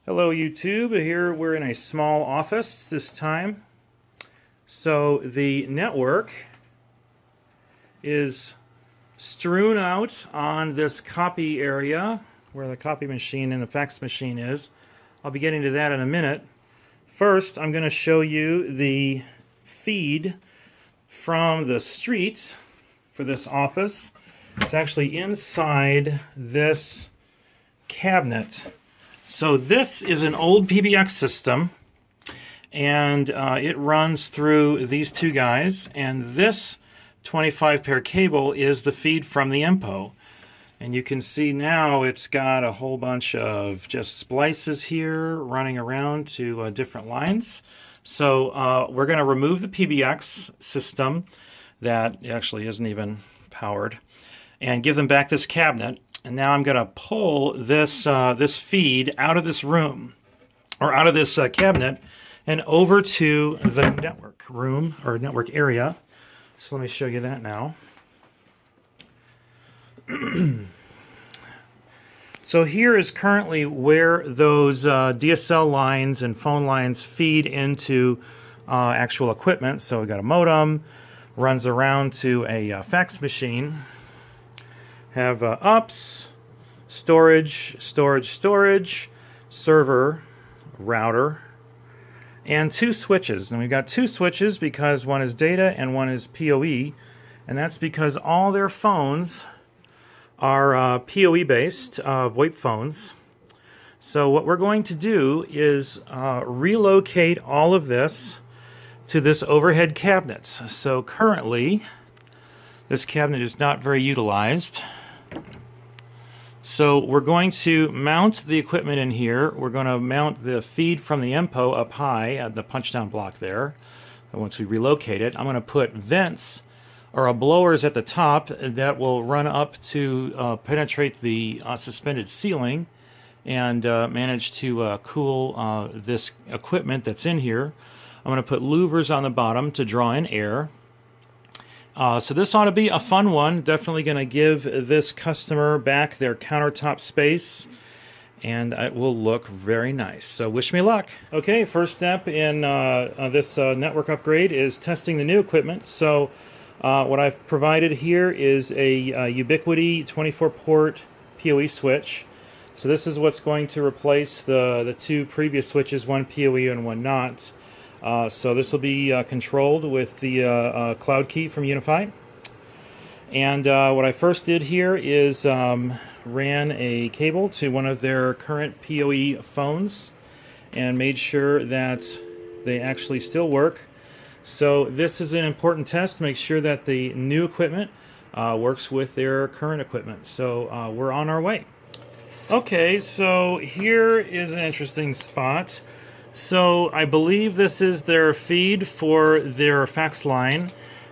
Hello YouTube, here we're in a small office this time. So the network is strewn out on this copy area where the copy machine and the fax machine is. I'll be getting to that in a minute. First, I'm going to show you the feed from the street for this office. It's actually inside this cabinet. So this is an old PBX system, and it runs through these two guys, and this 25 pair cable is the feed from the EMPO. And you can see now it's got a whole bunch of just splices here running around to different lines. So we're going to remove the PBX system that actually isn't even powered and give them back this cabinet. And now I'm going to pull this this feed out of this room, or out of this cabinet, and over to the network room, or network area. So let me show you that now. So here is currently where those DSL lines and phone lines feed into actual equipment. So we've got a modem, runs around to a fax machine. Have UPS, storage, server, router, and two switches. And we've got two switches because one is data and one is PoE, and that's because all their phones are PoE based, VoIP phones. So what we're going to do is relocate all of this to this overhead cabinet. So currently, this cabinet is not very utilized. So we're going to mount the equipment in here. We're going to mount the feed from the EMPO up high at the punch-down block there. And once we relocate it, I'm going to put vents or blowers at the top that will run up to penetrate the suspended ceiling and manage to cool this equipment that's in here. I'm going to put louvers on the bottom to draw in air. So this ought to be a fun one. Definitely going to give this customer back their countertop space, and it will look very nice. So wish me luck. Okay, first step in this network upgrade is testing the new equipment. So what I've provided here is a Ubiquiti 24-port PoE switch. So this is what's going to replace the two previous switches, one PoE and one not. So this will be controlled with the cloud key from UniFi. And what I first did here is ran a cable to one of their current PoE phones and made sure that they actually still work. So this is an important test to make sure that the new equipment works with their current equipment. So we're on our way. Okay, so here is an interesting spot. So I believe this is their feed for their fax line,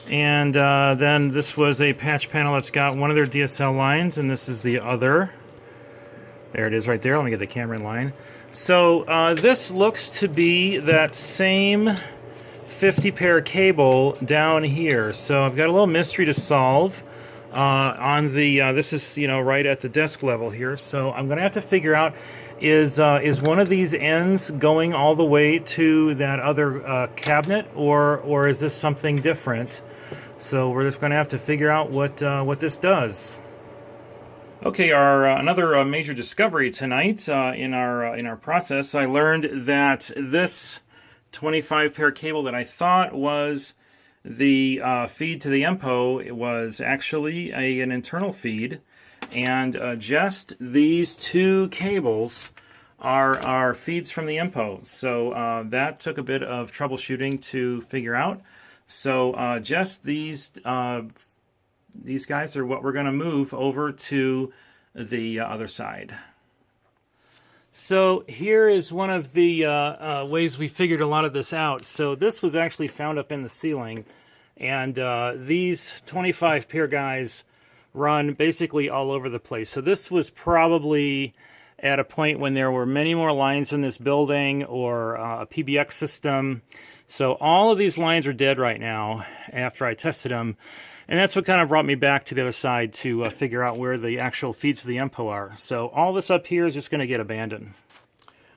and then this was a patch panel that's got one of their DSL lines, and this is the other. There it is right there. Let me get the camera in line. So this looks to be that same 50 pair cable down here. So I've got a little mystery to solve on the this is, you know, right at the desk level here. So I'm gonna have to figure out, is one of these ends going all the way to that other cabinet, or is this something different? So we're just going to have to figure out what this does. Okay, our another major discovery tonight in our process. I learned that this 25 pair cable that I thought was the feed to the EMPO, it was actually an internal feed. And just these two cables are feeds from the EMPO. So that took a bit of troubleshooting to figure out. So just these guys are what we're going to move over to the other side. So here is one of the ways we figured a lot of this out. So this was actually found up in the ceiling. And these 25 pair guys run basically all over the place. So this was probably at a point when there were many more lines in this building, or a PBX system. So all of these lines are dead right now after I tested them. And that's what kind of brought me back to the other side to figure out where the actual feeds to the EMPO are. So all this up here is just going to get abandoned.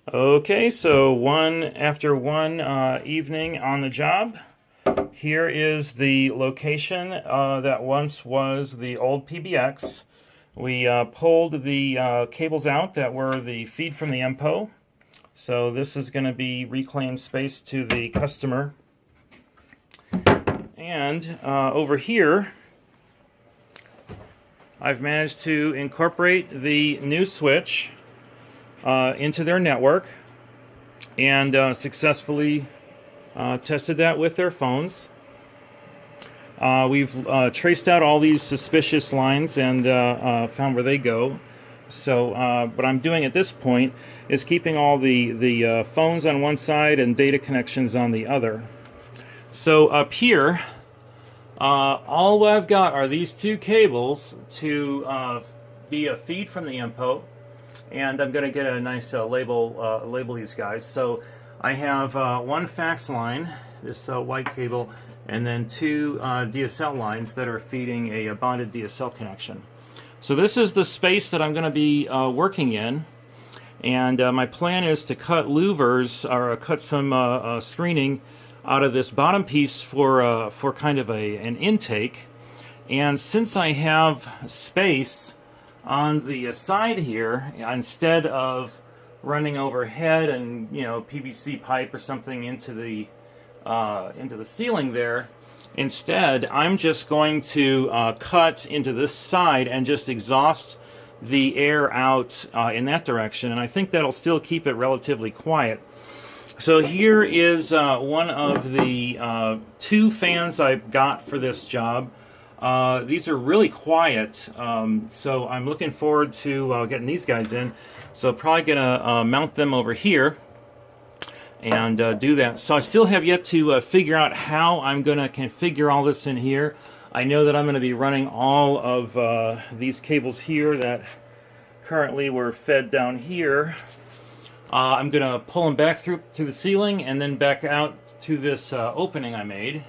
Okay, so after one evening on the job, here is the location that once was the old PBX. We pulled the cables out that were the feed from the MPO. So this is going to be reclaimed space to the customer. And over here, I've managed to incorporate the new switch into their network and successfully tested that with their phones. We've traced out all these suspicious lines and found where they go. So what I'm doing at this point is keeping all the phones on one side and data connections on the other. So up here, all I've got are these two cables to be a feed from the MPO, and I'm going to get a nice label these guys. So I have one fax line, this white cable, and then two DSL lines that are feeding a bonded DSL connection. So this is the space that I'm going to be working in, and my plan is to cut louvers or cut some screening out of this bottom piece for kind of an intake. And since I have space on the side here, instead of running overhead and PVC pipe or something into the ceiling there, instead I'm just going to cut into this side and just exhaust the air out in that direction, and I think that'll still keep it relatively quiet. So here is one of the two fans I got for this job. These are really quiet, so I'm looking forward to getting these guys in. So probably gonna mount them over here and do that. So I still have yet to figure out how I'm gonna configure all this in here. I know that I'm gonna be running all of these cables here that currently were fed down here. I'm going to pull them back through to the ceiling and then back out to this opening I made.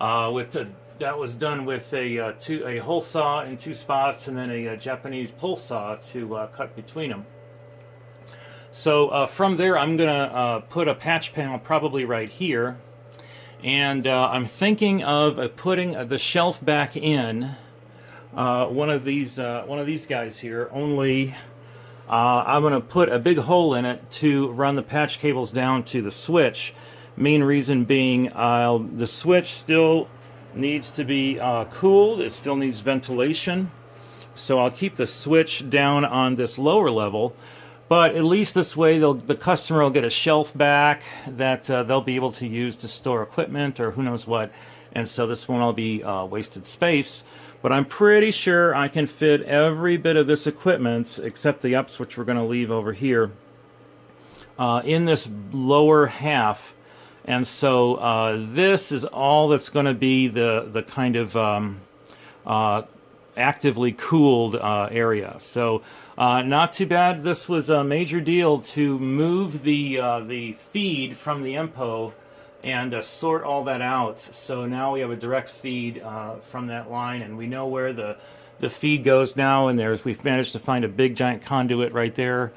That was done with a hole saw in two spots and then a Japanese pull saw to cut between them. So from there I'm going to put a patch panel probably right here. And I'm thinking of putting the shelf back in one of these guys here, only I'm going to put a big hole in it to run the patch cables down to the switch. Main reason being the switch still needs to be cooled. It still needs ventilation. So I'll keep the switch down on this lower level. But at least this way the customer will get a shelf back that they'll be able to use to store equipment or who knows what. And so this won't all be wasted space. But I'm pretty sure I can fit every bit of this equipment, except the ups, which we're going to leave over here, in this lower half. And so this is all that's going to be the kind of actively cooled area. So not too bad. This was a major deal to move the feed from the MPO and sort all that out. So now we have a direct feed from that line, and we know where the feed goes now, and we've managed to find a big giant conduit right there.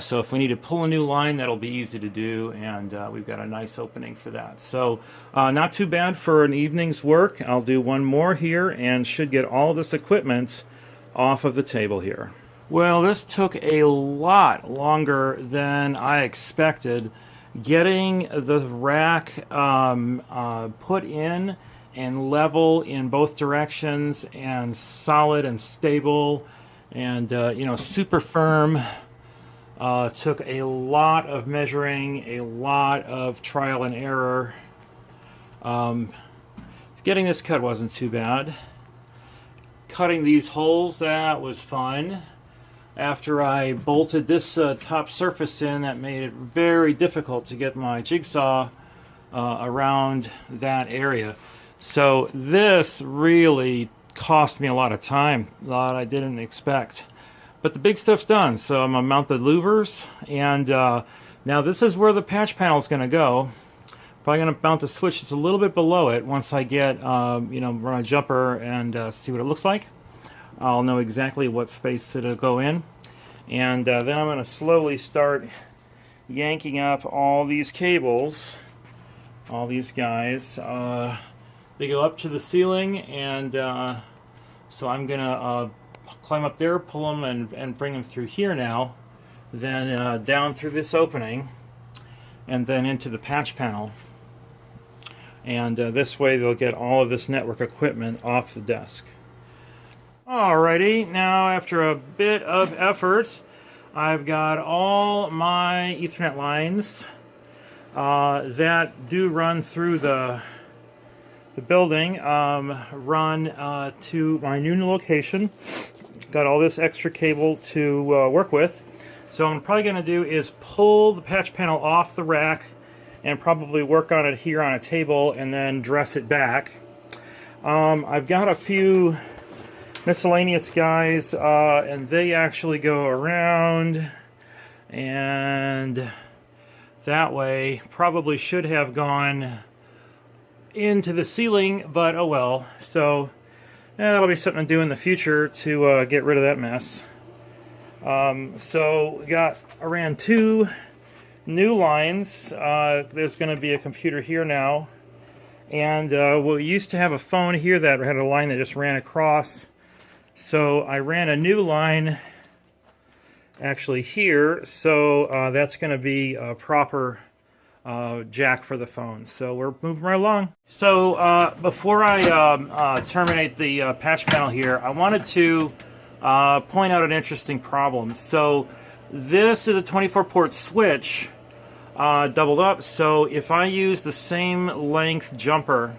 So if we need to pull a new line, that'll be easy to do, and we've got a nice opening for that. So not too bad for an evening's work. I'll do one more here and should get all this equipment off of the table here. Well, this took a lot longer than I expected. Getting the rack put in and level in both directions and solid and stable and super firm took a lot of measuring, a lot of trial and error. Getting this cut wasn't too bad. Cutting these holes, that was fun. After I bolted this top surface in, that made it very difficult to get my jigsaw around that area. So this really cost me a lot of time, a lot I didn't expect. But the big stuff's done, so I'm going to mount the louvers, and now this is where the patch panel is going to go. Probably going to mount the switch just a little bit below it once I get, run a jumper and see what it looks like. I'll know exactly what space it'll go in. And then I'm going to slowly start yanking up all these cables, all these guys. They go up to the ceiling, and so I'm gonna climb up there, pull them, and bring them through here now, then down through this opening, and then into the patch panel. And this way they'll get all of this network equipment off the desk. Alrighty, now after a bit of effort, I've got all my Ethernet lines that do run through the building, run to my new location. Got all this extra cable to work with. So what I'm probably going to do is pull the patch panel off the rack and probably work on it here on a table and then dress it back. I've got a few miscellaneous guys, and they actually go around, and that way probably should have gone into the ceiling, but oh well. So that'll be something to do in the future to get rid of that mess. So we ran 2 new lines. There's going to be a computer here now, and we used to have a phone here that had a line that just ran across. So I ran a new line actually here, so that's going to be a proper jack for the phone. So we're moving right along. So before I terminate the patch panel here, I wanted to point out an interesting problem. So this is a 24-port switch, doubled up. So if I use the same length jumper,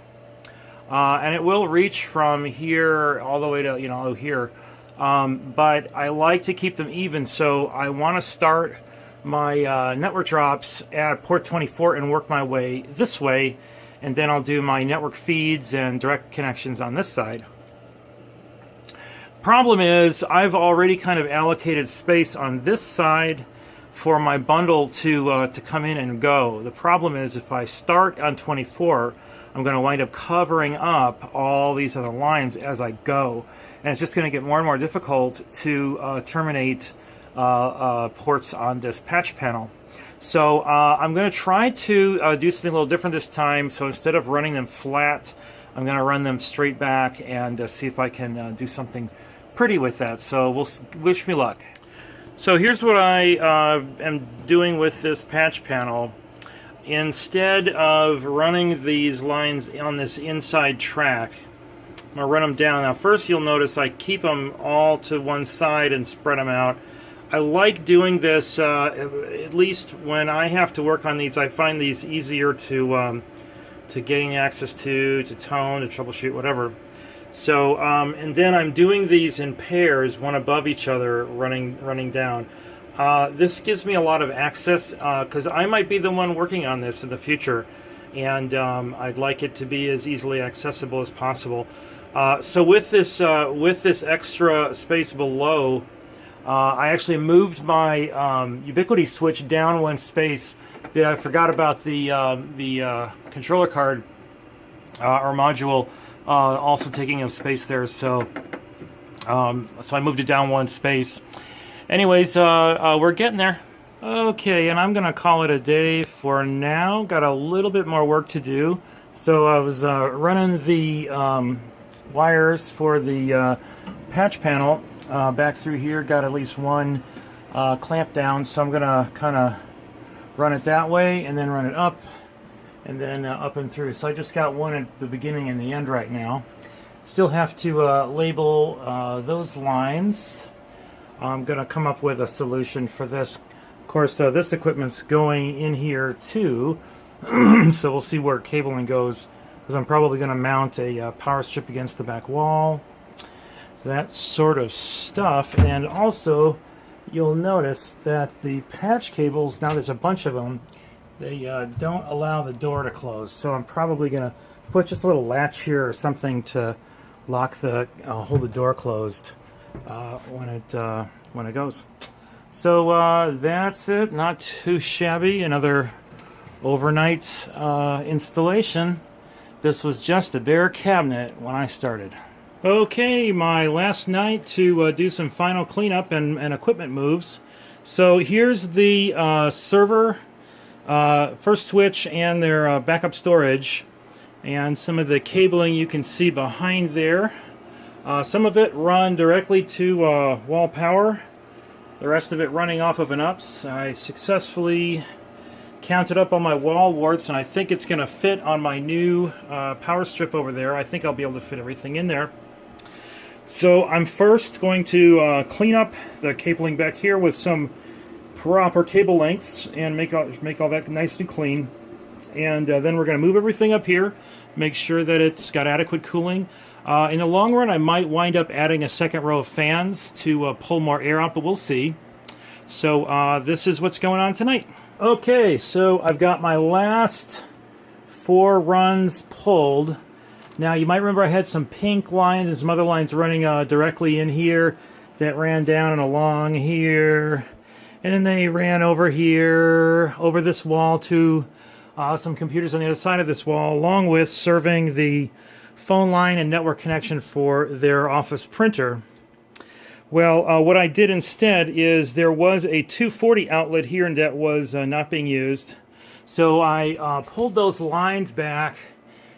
and it will reach from here all the way to, here. But I like to keep them even, so I want to start my network drops at port 24 and work my way this way, and then I'll do my network feeds and direct connections on this side. Problem is, I've already kind of allocated space on this side for my bundle to come in and go. The problem is, if I start on 24, I'm going to wind up covering up all these other lines as I go, and it's just going to get more and more difficult to terminate ports on this patch panel. So I'm going to try to do something a little different this time. So instead of running them flat, I'm going to run them straight back and see if I can do something pretty with that. So wish me luck. So here's what I am doing with this patch panel. Instead of running these lines on this inside track, I'm going to run them down. Now first you'll notice I keep them all to one side and spread them out. I like doing this, at least when I have to work on these. I find these easier to gain access to tone, to troubleshoot, whatever. So, and then I'm doing these in pairs, one above each other, running down. This gives me a lot of access, because I might be the one working on this in the future, and I'd like it to be as easily accessible as possible. So with this extra space below, I actually moved my Ubiquiti switch down one space. I forgot about the controller card or module also taking up space there, so I moved it down one space. Anyways, we're getting there. Okay, and I'm gonna call it a day for now. Got a little bit more work to do. So I was running the wires for the patch panel back through here. Got at least one clamp down, so I'm gonna kind of run it that way and then run it up and then up and through. So I just got one at the beginning and the end right now. Still have to label those lines. I'm going to come up with a solution for this. Of course, this equipment's going in here too, so we'll see where cabling goes, because I'm probably going to mount a power strip against the back wall. So that sort of stuff. And also, you'll notice that the patch cables, now there's a bunch of them, they don't allow the door to close. So I'm probably going to put just a little latch here or something to lock hold the door closed when it goes. So that's it. Not too shabby. Another overnight installation. This was just a bare cabinet when I started. Okay, my last night to do some final cleanup and equipment moves. So here's the server, first switch, and their backup storage, and some of the cabling you can see behind there. Some of it run directly to wall power, the rest of it running off of an UPS. I successfully counted up on my wall warts, and I think it's going to fit on my new power strip over there. I think I'll be able to fit everything in there. So I'm first going to clean up the cabling back here with some proper cable lengths and make all that nice and clean. And then we're going to move everything up here, make sure that it's got adequate cooling. In the long run, I might wind up adding a second row of fans to pull more air out, but we'll see. So this is what's going on tonight. Okay, so I've got my last 4 runs pulled. Now, you might remember I had some pink lines and some other lines running directly in here that ran down and along here. And then they ran over here, over this wall to some computers on the other side of this wall, along with serving the phone line and network connection for their office printer. Well, what I did instead is there was a 240 outlet here and that was not being used. So I pulled those lines back.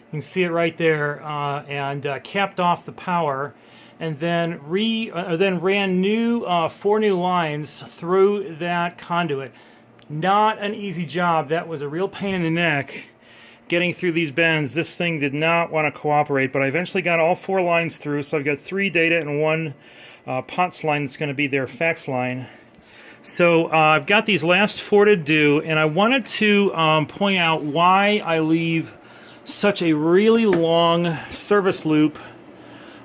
You can see it right there, and capped off the power, and then ran 4 new lines through that conduit. Not an easy job. That was a real pain in the neck getting through these bends. This thing did not want to cooperate, but I eventually got all 4 lines through, so I've got 3 data and 1 POTS line that's going to be their fax line. So I've got these last 4 to do, and I wanted to point out why I leave such a really long service loop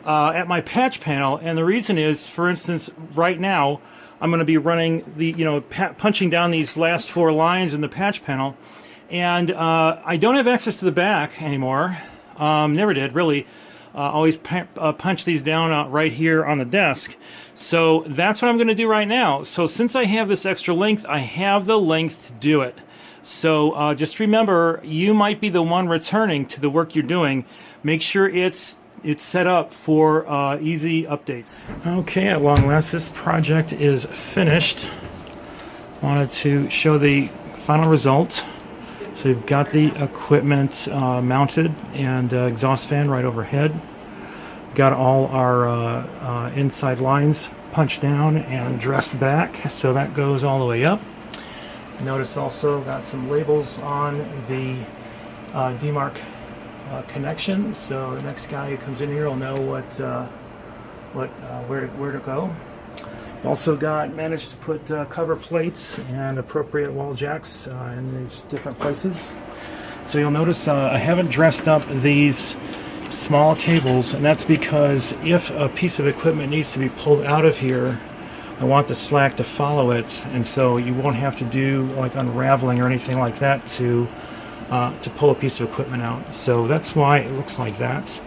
at my patch panel. And the reason is, for instance, right now I'm going to be running the, punching down these last 4 lines in the patch panel, and I don't have access to the back anymore. Never did, really. Always punch these down right here on the desk. So that's what I'm going to do right now. So since I have this extra length, I have the length to do it. So just remember, you might be the one returning to the work you're doing. Make sure it's set up for easy updates. Okay, at long last, this project is finished. Wanted to show the final result. So you've got the equipment mounted and exhaust fan right overhead. Got all our inside lines punched down and dressed back, so that goes all the way up. Notice also got some labels on the DMARC connection, so the next guy who comes in here will know where to go. Also managed to put cover plates and appropriate wall jacks in these different places. So you'll notice I haven't dressed up these small cables, and that's because if a piece of equipment needs to be pulled out of here, I want the slack to follow it, and so you won't have to do like unraveling or anything like that to pull a piece of equipment out. So that's why it looks like that.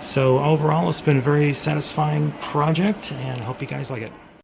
So overall, it's been a very satisfying project, and I hope you guys like it.